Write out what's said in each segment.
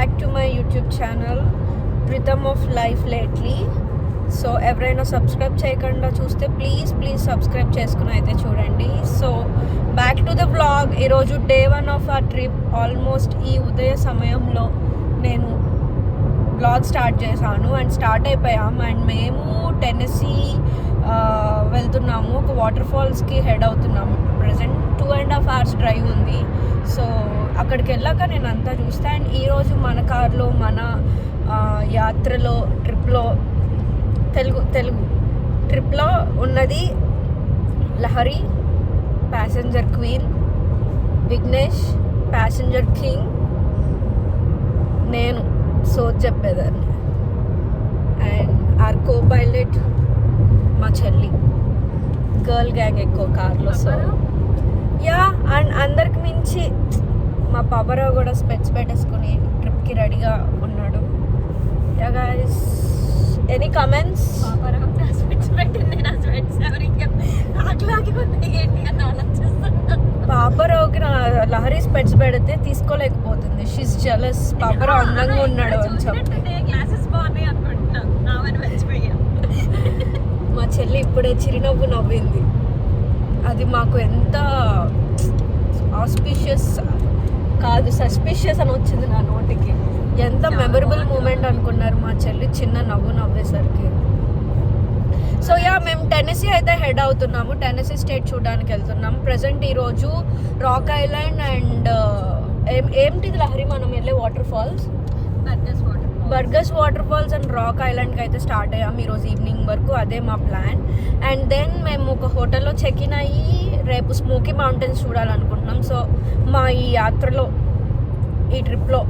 Back to my YouTube channel rhythm of life lately. So ఎవరైనా subscribe చేయకుండా చూస్తే please subscribe చేసుకుని అయితే చూడండి. So back to the vlog. ఈరోజు డే 1 ఆఫ్ ఆ ట్రిప్. ఆల్మోస్ట్ ఈ ఉదయ సమయంలో నేను వ్లాగ్ స్టార్ట్ చేశాను అండ్ స్టార్ట్ అయిపోయాం. అండ్ మేము టెన్నెసీ వెళ్తున్నాము. ఒక వాటర్ ఫాల్స్కి హెడ్ అవుతున్నాము. ప్రజెంట్ 2.5 hours డ్రైవ్ ఉంది. సో అక్కడికి వెళ్ళాక నేను అంతా చూస్తే. అండ్ ఈరోజు మన కార్లో మన యాత్రలో ట్రిప్లో తెలుగు ట్రిప్లో ఉన్నది Lahari passenger queen, Vignesh passenger king, నేను చెప్పేదాన్ని, అండ్ ఆర్ కో పైలట్ మా చెల్లి. గర్ల్ గ్యాంగ్ ఎక్కువ కార్లో. సో యా, అండ్ అందరికి మించి మా పాపరావు కూడా స్పెట్స్ పెట్టేసుకుని ట్రిప్కి రెడీగా ఉన్నాడు. Yeah guys, any comments? పాపరావుకి నా లహరి స్పెట్స్ పెడితే తీసుకోలేకపోతుంది. She's jealous. పాపరావు అందంగా ఉన్నాడు అని చెప్పి. మా చెల్లి ఇప్పుడే చిరునవ్వు నవ్వింది. అది మాకు ఎంత ఆస్పిషియస్ కాదు, సస్పిషియస్ అని వచ్చింది నా నోటికి. ఎంత మెమరబుల్ మూమెంట్ అనుకున్నారు మా చెల్లి చిన్న నవ్వు నవ్వేసరికి. సో యా, మేము టెన్నెసీ అయితే హెడ్ అవుతున్నాము. టెన్నెసీ స్టేట్ చూడడానికి వెళ్తున్నాము. ప్రజెంట్ ఈరోజు రాక్ ఐలాండ్ అండ్ ఏంటిది లహరి మనం వెళ్ళే వాటర్ ఫాల్స్? బర్గస్ వాటర్ ఫాల్స్ అండ్ రాక్ ఐలాండ్కి అయితే స్టార్ట్ అయ్యాము ఈరోజు ఈవినింగ్ వరకు. అదే మా ప్లాన్. అండ్ దెన్ మేము ఒక హోటల్లో చెక్ ఇన్ అయ్యి రేపు స్మోకీ మౌంటైన్స్ చూడాలనుకుంటున్నాం. సో మా ఈ యాత్రలో, ఈ ట్రిప్లో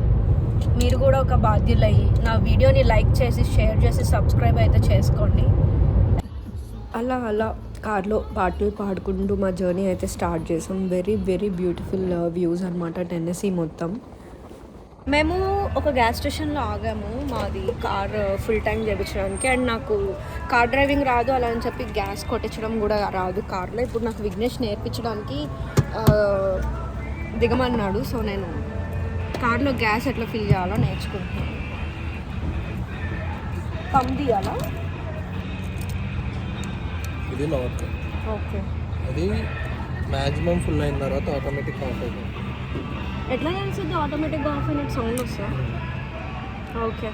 మీరు కూడా ఒక బాధ్యులయ్యి నా వీడియోని లైక్ చేసి, షేర్ చేసి, సబ్స్క్రైబ్ అయితే చేసుకోండి. అలా కార్లో పాటలు పాడుకుంటూ మా జర్నీ అయితే స్టార్ట్ చేసాం. వెరీ బ్యూటిఫుల్ వ్యూస్ అనమాట టెన్నెసీ మొత్తం. మేము ఒక గ్యాస్ స్టేషన్లో ఆగాము మాది కార్ ఫుల్ ట్యాంక్ చేయించడానికి. అండ్ నాకు కార్ డ్రైవింగ్ రాదు, అలా అని చెప్పి గ్యాస్ కొట్టించడం కూడా రాదు కార్లో. ఇప్పుడు నాకు విఘ్నేష్ నేర్పించడానికి దిగమన్నాడు. సో నేను కార్లో గ్యాస్ ఎట్లా ఫిల్ చేయాలో నేర్చుకుంటున్నాను. పంప్ తీయాలా? ఇది లాక్. ఓకే. అది మ్యాక్సిమం ఫుల్ అయిన తర్వాత ఆటోమేటిక్ ఆఫ్ అవుతుంది. ఎట్లా తెలుస్తుంది ఆటోమేటిక్గా ఆఫ్ అయినట్టు సౌండ్ వస్తా? ఓకే.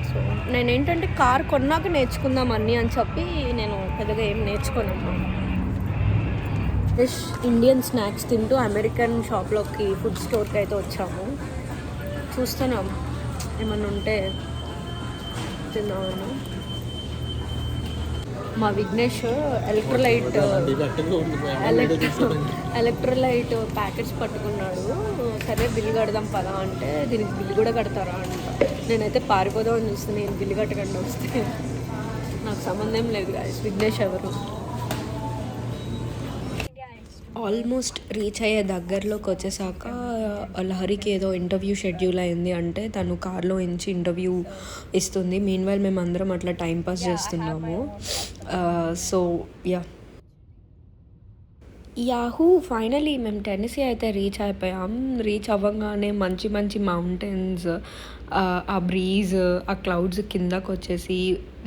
సో నేనేంటంటే కార్ కొన్నాక నేర్చుకుందాం అన్నీ అని చెప్పి నేను పెద్దగా ఏం నేర్చుకోనమ్మా. ఇండియన్ స్నాక్స్ తింటూ అమెరికన్ షాప్లోకి, ఫుడ్ స్టోర్కి అయితే వచ్చాము. చూస్తున్నాం ఏమన్నా ఉంటే తిన్నాము. మా విఘ్నేష్ ఎలక్ట్రోలైట్ ప్యాకెట్స్ పట్టుకున్నాడు. సరే బిల్లు కడదాం పదా అంటే, దీనికి బిల్లు కూడా కడతారా అంట. నేనైతే పారిపోదామని చూస్తే, నేను బిల్లు కట్టకుండా వస్తే నాకు సంబంధం లేదు గాయస్. విఘ్నేష్ ఎవరు? ఆల్మోస్ట్ రీచ్ అయ్యే దగ్గరలోకి వచ్చేసాక లహరికి ఏదో ఇంటర్వ్యూ షెడ్యూల్ అయింది అంటే తను కార్లో నుంచి ఇంటర్వ్యూ ఇస్తుంది. మీన్వైల్ మేము అందరం అట్లా టైంపాస్ చేస్తున్నాము. సో యాహూ, ఫైనలీ మేము టెన్నెసీ అయితే రీచ్ అయిపోయాం. రీచ్ అవ్వగానే మంచి మౌంటైన్స్, ఆ బ్రీజ్, ఆ క్లౌడ్స్ కిందకు వచ్చేసి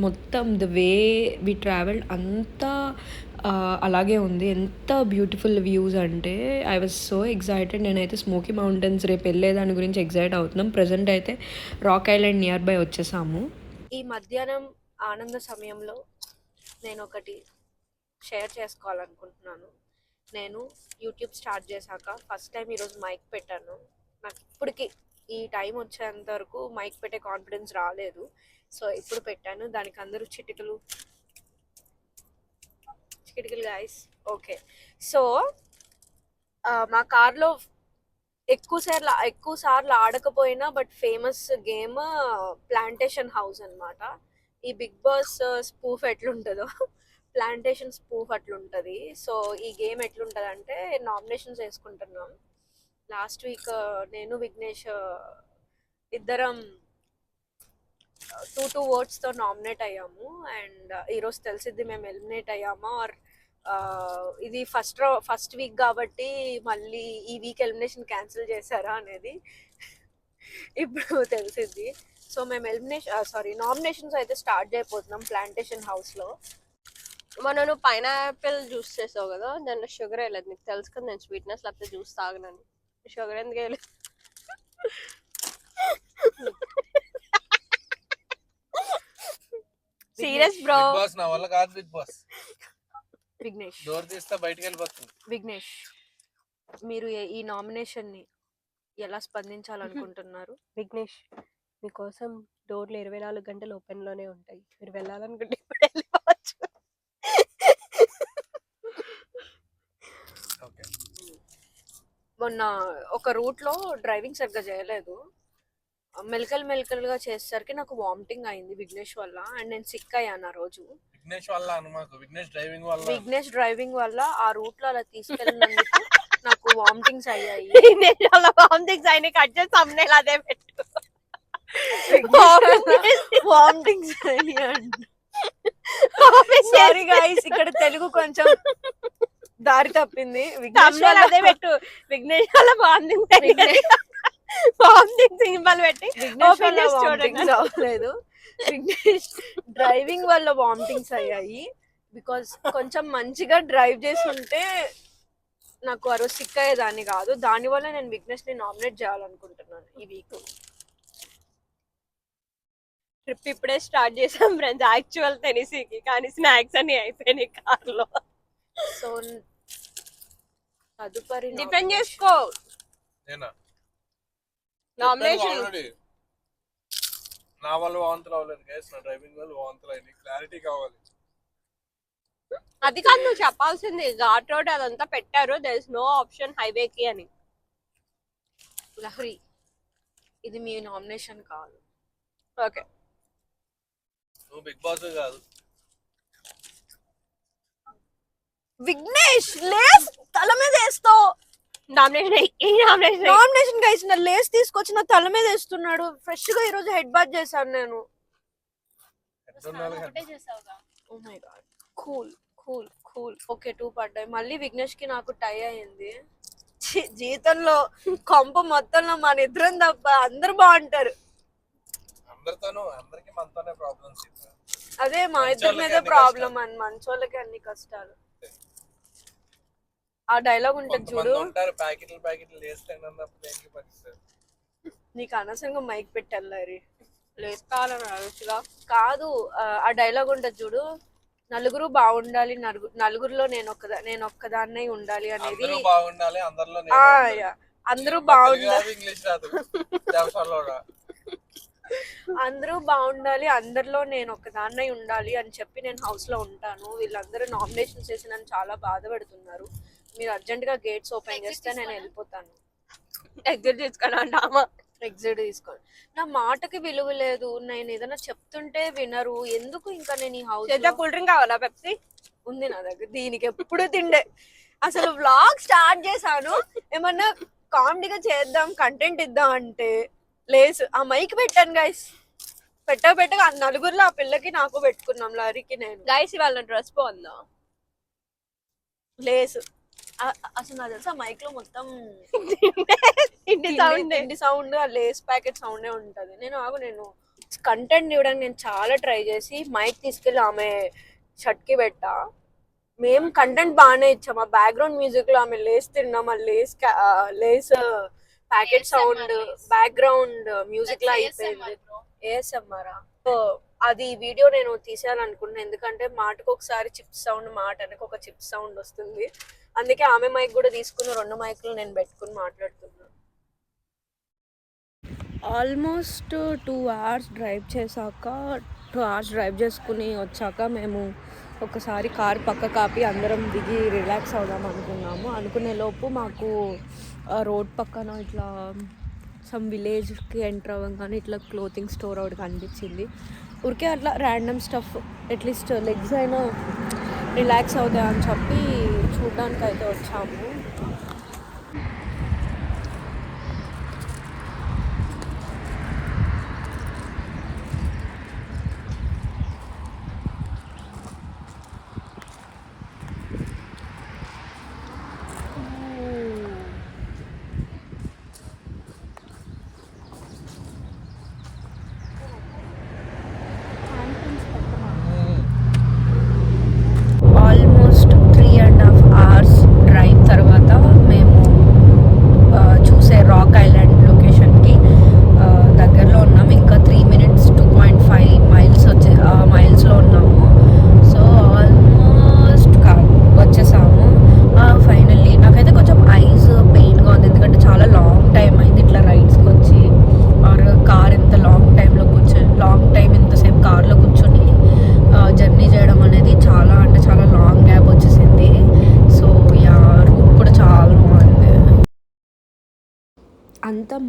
మొత్తం ద వే వి ట్రావెల్డ్ అంతా అలాగే ఉంది. ఎంత బ్యూటిఫుల్ వ్యూస్ అంటే ఐ వాజ్ సో ఎక్సైటెడ్. నేనైతే స్మోకీ మౌంటైన్స్ రేపు వెళ్ళేదాని గురించి ఎక్సైట్ అవుతున్నాం. ప్రజెంట్ అయితే రాక్ ఐలాండ్ నియర్ బై వచ్చేసాము. ఈ మధ్యాహ్నం ఆనంద సమయంలో నేను ఒకటి షేర్ చేసుకోవాలనుకుంటున్నాను. నేను యూట్యూబ్ స్టార్ట్ చేశాక ఫస్ట్ టైం ఈరోజు మైక్ పెట్టాను. నాకు ఇప్పటికి ఈ టైం వచ్చేంత వరకు మైక్ పెట్టే కాన్ఫిడెన్స్ రాలేదు. సో ఇప్పుడు పెట్టాను. దానికి అందరూ చిటికలు గాయస్. ఓకే. సో మా కార్లో ఎక్కువ సార్లు ఆడకపోయినా but famous game plantation house అనమాట. ఈ బిగ్ బాస్ స్పూఫ్ ఎట్లుంటుందో ప్లాంటేషన్ స్పూఫ్ అట్లుంటుంది. సో ఈ గేమ్ ఎట్లుంటుంది అంటే, నామినేషన్స్ వేసుకుంటున్నాం. లాస్ట్ వీక్ నేను విఘ్నేష్ ఇద్దరం 2 votes నామినేట్ అయ్యాము. అండ్ ఈరోజు తెలిసిద్ది మేము ఎలిమినేట్ అయ్యామా ఆర్ ఇది ఫస్ట్ వీక్ కాబట్టి మళ్ళీ ఈ వీక్ ఎలిమినేషన్ క్యాన్సిల్ చేశారా అనేది. ఇప్పుడు తెలిసింది. సో మేము నామినేషన్స్ అయితే స్టార్ట్ చేయబోతున్నాం ప్లాంటేషన్ హౌస్లో. మొన్న నువ్వు పైనాపిల్ జ్యూస్ చేసావు కదా, దాంట్లో షుగర్ వేయలేదు. నీకు తెలుసు కదా నేను స్వీట్నెస్ లేకపోతే జ్యూస్ తాగనని. షుగర్ ఎందుకు వేయలేదు? Serious bro. బిగ్ బాస్ నా వల్ల కాదు. బిగ్ బాస్ విఘ్నేష్ డోర్ తీస్తే బయటికి వెళ్ళిపోతుంది. విఘ్నేష్ మీరు ఈ నామినేషన్ని ఎలా స్పందించాలనుకుంటున్నారు? విఘ్నేష్ మీకోసం డోర్లు 24 గంటలు ఓపెన్ లోనే ఉంటాయి. మీరు వెళ్ళాలనుకుంటే ఇప్పుడు వెళ్ళిపోవచ్చు. ఓకే. మొన్న ఒక రూట్లో డ్రైవింగ్ సరిగ్గా చేయలేదు. మెలకలుగా చేసేసరికి నాకు వామిటింగ్ అయింది విఘ్నేష్ వల్ల. అండ్ నేను సిక్ అయ్యాను ఆ రోజు. విఘ్నేష్ వల్ల అనుమాకు, విఘ్నేష్ డ్రైవింగ్ వల్ల. విఘ్నేష్ డ్రైవింగ్ వల్ల ఆ రూట్ లో అలా తీసుకెళ్ళినందుకు నాకు వామిటింగ్స్ అయ్యాయి. అలా వామిటింగ్స్ అయినా కట్ చేసి thumbnail అదే పెట్టు. వామిటింగ్స్ సారీ గైస్, ఇక్కడ తెలుగు కొంచెం దారి తప్పింది. thumbnail అదే పెట్టు. విఘ్నేష్ వల్ల వామిటింగ్ సింబల్ పెట్టి విఘ్నేష్ వల్ల చేసి వామిటింగ్స్ అవ్వలేదు. విఘ్నేష్ డ్రైవింగ్ వల్ల వామిటింగ్స్ అయ్యాయి. బికాస్ కొంచెం మంచిగా డ్రైవ్ చేసి ఉంటే నాకు ఆ రోజు సిక్ అయ్యేదాన్ని కాదు. దానివల్ల నేను విఘ్నేష్ ని నామినేట్ చేయాలనుకుంటున్నాను ఈ వీక్. ట్రిప్ ఇప్పుడే స్టార్ట్ చేసాం ఫ్రెండ్స్, యాక్చువల్ టెనిసీకి. కానీ స్నాక్స్ అన్ని అయిపోయినాయి కార్లో. సో తదుపరి డిఫెండ్ చేసుకో. నేనా నామినేషన్ ఆల్రెడీ నా వల్ల వాంతులు అవ్వలేదు గైస్, నా డ్రైవింగ్ వల్ల వాంతులు అయినాయి. క్లారిటీ కావాలి. అది కాదు నువ్వు చెప్పాల్సింది. ఘాట్ రోడ్ అదంతా పెట్టారు, దర్ ఇస్ నో ఆప్షన్ హైవేకి అని. లహరి, ఇది మీ నామినేషన్ కాదు. ఓకే, నువ్వు బిగ్ బాస్ కాదు. విఘ్నేష్ లేస్ తల మీద వేస్తావు. నామినేషన్ గైస్ నా లేస్ తీసుకొచ్చి నా తల మీద వేస్తున్నాడు. ఫ్రెష్ గా ఈ రోజు హెడ్ బాత్ చేశాను నేను. Oh my god, cool cool cool. Okay 2 పడ్డాయి. మళ్ళీ విఘ్నేష్ కి నాకు టై అయింది. జీవితంలో కొంప మొత్తంలో మన ఇద్దరం తప్ప అందరు బాగుంటారు. అందరికి మనతోనే ప్రాబ్లమ్స్. అదే మా ఇద్దరి మీద ప్రాబ్లం. అని మంచోళ్ళకి అన్ని కష్టాలు. ఆ డైలాగ్ ఉంటుంది చూడు, ప్యాకెట్లు వేస్తానన్నప్పుడు ఏంటి పరిస్థితి? నీకు అనవసరంగా మైక్ పెట్టాలి. లేస్ కావాలని అడుగుగా కాదు, ఆ డైలాగ్ ఉంటుంది చూడు, నలుగురు బాగుండాలి, నలుగురిలో నేను ఒక్కదాన్నే ఉండాలి అనేది. అందరూ బాగుండాలి, అందరిలో అందరూ బాగుండాలి, ఇంగ్లీష్ రాదు దేవసాలలో. అందరూ బాగుండాలి, అందరిలో నేను ఒక్కదాన్నే ఉండాలి అని చెప్పి నేను హౌస్ లో ఉంటాను. వీళ్ళందరూ నామినేషన్ చేసి నన్ను చాలా బాధపడుతున్నారు. మీరు అర్జెంట్ గా గేట్స్ ఓపెన్ చేస్తే నేను వెళ్ళిపోతాను. ఎగ్జిట్ తీసుకున్నా ఎగ్జిట్ తీసుకోండి. నా మాటకి విలువ లేదు. నేను ఏదైనా చెప్తుంటే వినరు. ఎందుకు ఇంకా నేను ఈ హౌస్ కూల్ డ్రింక్ కావాలా? పెప్సీ ఉంది నా దగ్గర. దీనికి ఎప్పుడు తిండే. అసలు వ్లాగ్ స్టార్ట్ చేశాను, ఏమన్నా కామెడీగా చేద్దాం, కంటెంట్ ఇద్దాం అంటే లేదు. ఆ మైక్ పెట్టాను గైస్. పెట్టగా నలుగురిలో ఆ పిల్లకి నాకు పెట్టుకున్నాం, లారీకి నేను. గైస్ ఇవాళ డ్రెస్ బాగుందా? లేసు అసలు నాకు తెలుసా మైక్ లో మొత్తం తిండి సౌండ్, ఆ లేస్ ప్యాకెట్ సౌండే ఉంటది. నేను కంటెంట్ ఇవ్వడానికి నేను చాలా ట్రై చేసి మైక్ తీసుకెళ్ళి ఆమె షర్ట్ కి పెట్టా. మేము కంటెంట్ బాగానే ఇచ్చాం. ఆ బ్యాక్గ్రౌండ్ మ్యూజిక్ లో ఆమె లేస్ తిన్నాం, ఆ Lays packet sound background music లా అయిపోయింది. ఏఎస్ఎంఆరా? సో అది వీడియో నేను తీసేయాలనుకున్నాను. ఎందుకంటే మాటకు ఒకసారి చిప్స్ సౌండ్, మాట వెనక ఒక చిప్స్ సౌండ్ వస్తుంది. అందుకే ఆమె మైక్ కూడా తీసుకున్న 2 మైకులు నేను పెట్టుకుని మాట్లాడుతున్నాను. ఆల్మోస్ట్ 2 hours డ్రైవ్ చేశాక, 2 hours డ్రైవ్ చేసుకుని వచ్చాక మేము ఒకసారి కార్ పక్క కాపి అందరం దిగి రిలాక్స్ అవుదాం అనుకున్నాము. అనుకునే లోపు మాకు రోడ్ పక్కన ఇట్లా సమ్ విలేజ్కి ఎంటర్ అవ్వగానే ఇట్లా క్లోతింగ్ స్టోర్ ఒకటి కనిపించింది. ఊరికే అట్లా ర్యాండమ్ స్టఫ్, అట్లీస్ట్ లెగ్స్ అయినా రిలాక్స్ అవుతాయి అని చెప్పి చూడడానికి అయితే వచ్చాము.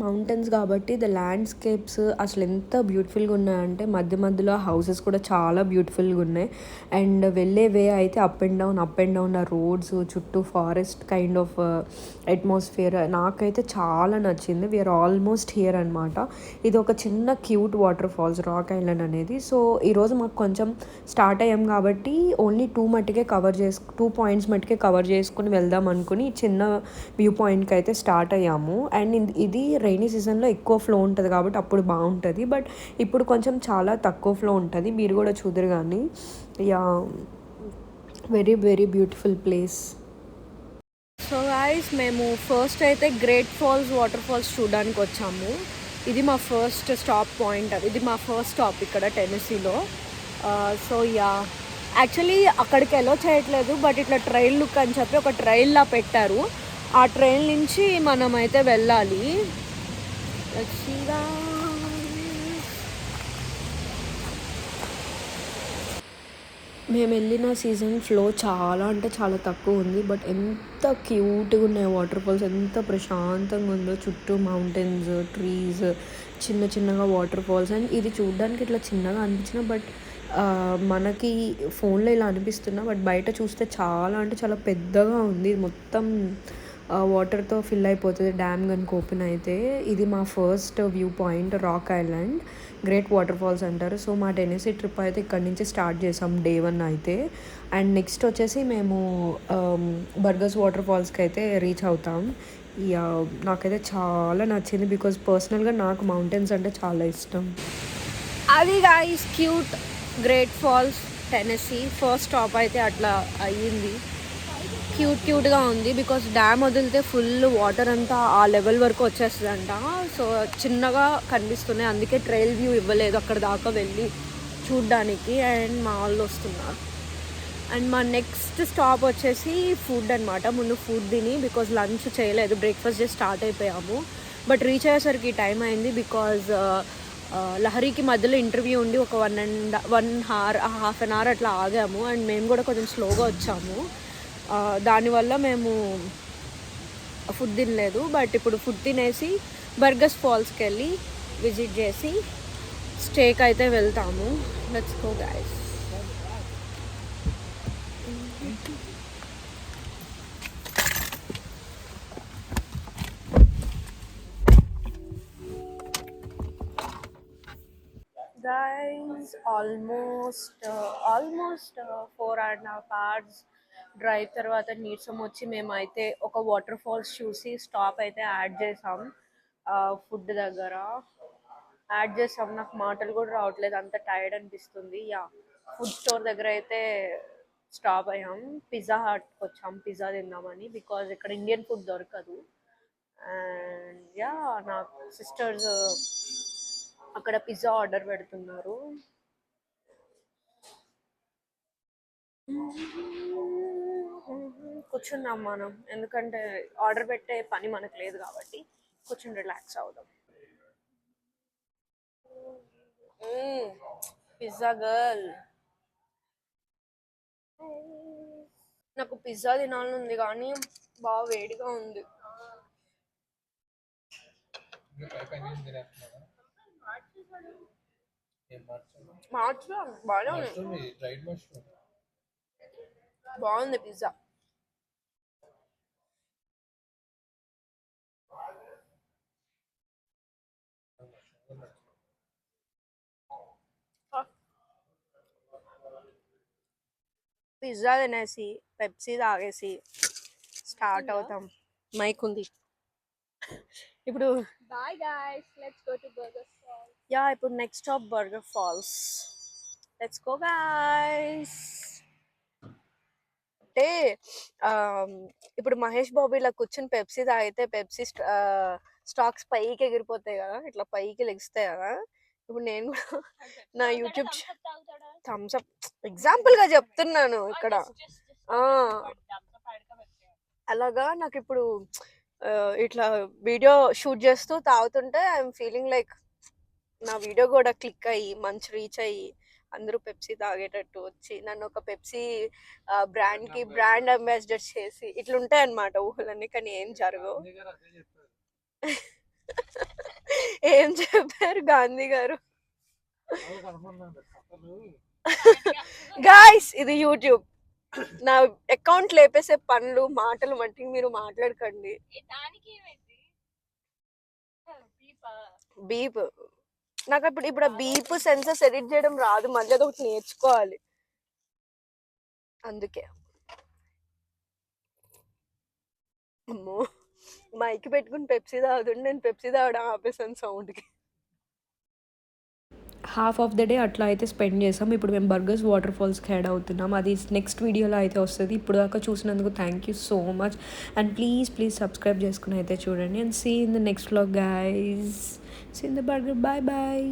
మౌంటైన్స్ కాబట్టి ద ల్యాండ్స్కేప్స్ అసలు ఎంత బ్యూటిఫుల్గా ఉన్నాయంటే మధ్య మధ్యలో హౌసెస్ కూడా చాలా బ్యూటిఫుల్గా ఉన్నాయి. అండ్ వెళ్ళే వే అయితే అప్ అండ్ డౌన్ ఆ రోడ్స్ చుట్టూ ఫారెస్ట్ కైండ్ ఆఫ్ అట్మాస్ఫియర్ నాకైతే చాలా నచ్చింది. వీఆర్ ఆల్మోస్ట్ హియర్ అనమాట. ఇది ఒక చిన్న cute waterfalls Rock Island అనేది. సో ఈరోజు మాకు కొంచెం స్టార్ట్ అయ్యాం కాబట్టి ఓన్లీ 2 పాయింట్స్ మట్టుకే కవర్ చేసుకుని వెళ్దాం అనుకుని చిన్న వ్యూ పాయింట్కి అయితే స్టార్ట్ అయ్యాము. అండ్ ఇది రైనీ సీజన్లో ఎక్కువ ఫ్లో ఉంటుంది కాబట్టి అప్పుడు బాగుంటుంది. బట్ ఇప్పుడు కొంచెం చాలా తక్కువ ఫ్లో ఉంటుంది. మీరు కూడా చూద్దరు కానీ yeah very very beautiful place. So guys మేము ఫస్ట్ అయితే గ్రేట్ ఫాల్స్ వాటర్ ఫాల్స్ చూడడానికి వచ్చాము. ఇది మా ఫస్ట్ స్టాప్ పాయింట్. ఇది మా ఫస్ట్ స్టాప్ ఇక్కడ టెన్నెసీలో. సో యా యాక్చువల్లీ అక్కడికి ఎలో చేయట్లేదు, బట్ ఇట్లా ట్రైల్ లుక్ అని చెప్పి ఒక ట్రైల్లా పెట్టారు. ఆ ట్రైన్ నుంచి మనం అయితే వెళ్ళాలి. మేము వెళ్ళిన సీజన్ ఫ్లో చాలా అంటే చాలా తక్కువ ఉంది. బట్ ఎంత క్యూట్గా ఉన్నాయి వాటర్ ఫాల్స్, ఎంత ప్రశాంతంగా ఉందో. చుట్టూ మౌంటైన్స్, ట్రీస్, చిన్న చిన్నగా వాటర్ ఫాల్స్. అండ్ ఇది చూడడానికి ఇట్లా చిన్నగా అనిపించిన బట్ మనకి ఫోన్లో ఇలా అనిపిస్తున్నా బట్ బయట చూస్తే చాలా అంటే చాలా పెద్దగా ఉంది. మొత్తం వాటర్తో ఫిల్ అయిపోతుంది డ్యామ్ కనుక ఓపెన్ అయితే. ఇది మా first viewpoint Rock Island great waterfalls అంటారు. సో మా టెన్నెసీ ట్రిప్ అయితే ఇక్కడ నుంచి స్టార్ట్ చేసాం డే 1 అయితే. అండ్ నెక్స్ట్ వచ్చేసి మేము బర్గస్ వాటర్ ఫాల్స్కి అయితే రీచ్ అవుతాం. నాకైతే చాలా నచ్చింది బికాజ్ పర్సనల్గా నాకు మౌంటైన్స్ అంటే చాలా ఇష్టం. అది guys cute great falls Tennessee first stop అయితే అట్లా అయ్యింది. క్యూట్గా ఉంది బికాస్ డ్యామ్ వదిలితే ఫుల్ వాటర్ అంతా ఆ లెవెల్ వరకు వచ్చేస్తుందంట. సో చిన్నగా కనిపిస్తున్నాయి, అందుకే ట్రైల్ వ్యూ ఇవ్వలేదు అక్కడ దాకా వెళ్ళి చూడ్డానికి. అండ్ మా వాళ్ళు వస్తున్నారు. అండ్ మా నెక్స్ట్ స్టాప్ వచ్చేసి ఫుడ్ అనమాట. ముందు ఫుడ్ తిని బికాజ్ లంచ్ చేయలేదు, బ్రేక్ఫాస్ట్ చేసి స్టార్ట్ అయిపోయాము. బట్ రీచ్ అయ్యేసరికి టైం అయింది బికాజ్ లహరికి మధ్యలో ఇంటర్వ్యూ ఉండి ఒక 1 hour హాఫ్ అన్ అవర్ అట్లా ఆగాము. అండ్ మేము కూడా కొంచెం స్లోగా వచ్చాము, దానివల్ల మేము ఫుడ్ తినలేదు. బట్ ఇప్పుడు ఫుడ్ తినేసి బర్గస్ ఫాల్స్కి వెళ్ళి విజిట్ చేసి స్టేకి అయితే వెళ్తాము. Let's go guys. Guys, almost 4.5 hours drive తర్వాత నీరసం వచ్చి మేమైతే ఒక వాటర్ ఫాల్స్ చూసి స్టాప్ అయితే యాడ్ చేసాం. ఫుడ్ దగ్గర యాడ్ చేసాం. నాకు మాటలు కూడా రావట్లేదు, అంత టైర్డ్ అనిపిస్తుంది. ఫుడ్ స్టోర్ దగ్గర అయితే స్టాప్ అయ్యాం. పిజ్జా హట్కి వచ్చాం పిజ్జా తిందామని బికాజ్ ఇక్కడ ఇండియన్ ఫుడ్ దొరకదు. అండ్ నా సిస్టర్స్ అక్కడ పిజ్జా ఆర్డర్ పెడుతున్నారు. కూర్చుందాం మనం, ఎందుకంటే ఆర్డర్ పెట్టే పని మనకు లేదు కాబట్టి కూర్చుని రిలాక్స్ అవుదాం. పిజ్జా గర్ల్, నాకు పిజ్జా తినాలని ఉంది కానీ బాగా వేడిగా ఉంది. బాగుంది పిజ్జా. పిజ్జా తినేసి పెప్సీ తాగేసి స్టార్ట్ అవుతాం. మైక్ ఉంది ఇప్పుడు. Bye guys, let's go to burger falls. ఇప్పుడు next stop burger falls. Let's go guys. అంటే ఇప్పుడు మహేష్ బాబు ఇలా కూర్చుని పెప్సీ తాగితే పెప్సీ స్టాక్స్ పైకి ఎగిరిపోతాయి కదా, ఇట్లా పైకి లెగిస్తాయి కదా. ఇప్పుడు నేను కూడా నా యూట్యూబ్ థమ్స్అప్ ఎగ్జాంపుల్ గా చెప్తున్నాను ఇక్కడ. అలాగా నాకు ఇప్పుడు ఇట్లా వీడియో షూట్ చేస్తూ తాగుతుంటే ఐఎమ్ ఫీలింగ్ లైక్ నా వీడియో కూడా క్లిక్ అయ్యి మంచి రీచ్ అయ్యి అందరూ పెప్సీ తాగేటట్టు వచ్చి నన్ను ఒక పెప్సీ బ్రాండ్కి బ్రాండ్ అంబాసిడర్ చేసి ఇట్లుంటాయి అన్నమాట ఊహలన్నీ. కానీ ఏం జరగవు. ఏం చెప్పారు గాంధీ గారు? గాయ్స్ ఇది యూట్యూబ్, నా అకౌంట్ లేపేసే పనులు మాటలు మట్టి మీరు మాట్లాడకండి. బీప్ నాకు ఇప్పుడు బీప్ సెన్సర్స్ ఎడిట్ చేయడం రాదు, మళ్ళీ అదొకటి నేర్చుకోవాలి. అందుకే అమ్మో మైక్ పెట్టుకుని పెప్సీ తాగుతుంటే నేను పెప్సీ తాగడం ఆపేసాను సౌండ్కి. హాఫ్ ఆఫ్ ద డే అట్లా అయితే స్పెండ్ చేసాం. ఇప్పుడు మేము బర్గర్స్ వాటర్ ఫాల్స్కి హెడ్ అవుతున్నాం. అది నెక్స్ట్ వీడియోలో అయితే వస్తుంది. ఇప్పుడు దాకా చూసినందుకు thank you so much. And please subscribe చేసుకుని అయితే చూడండి. And see in the next vlog guys. See in the burger. Bye bye.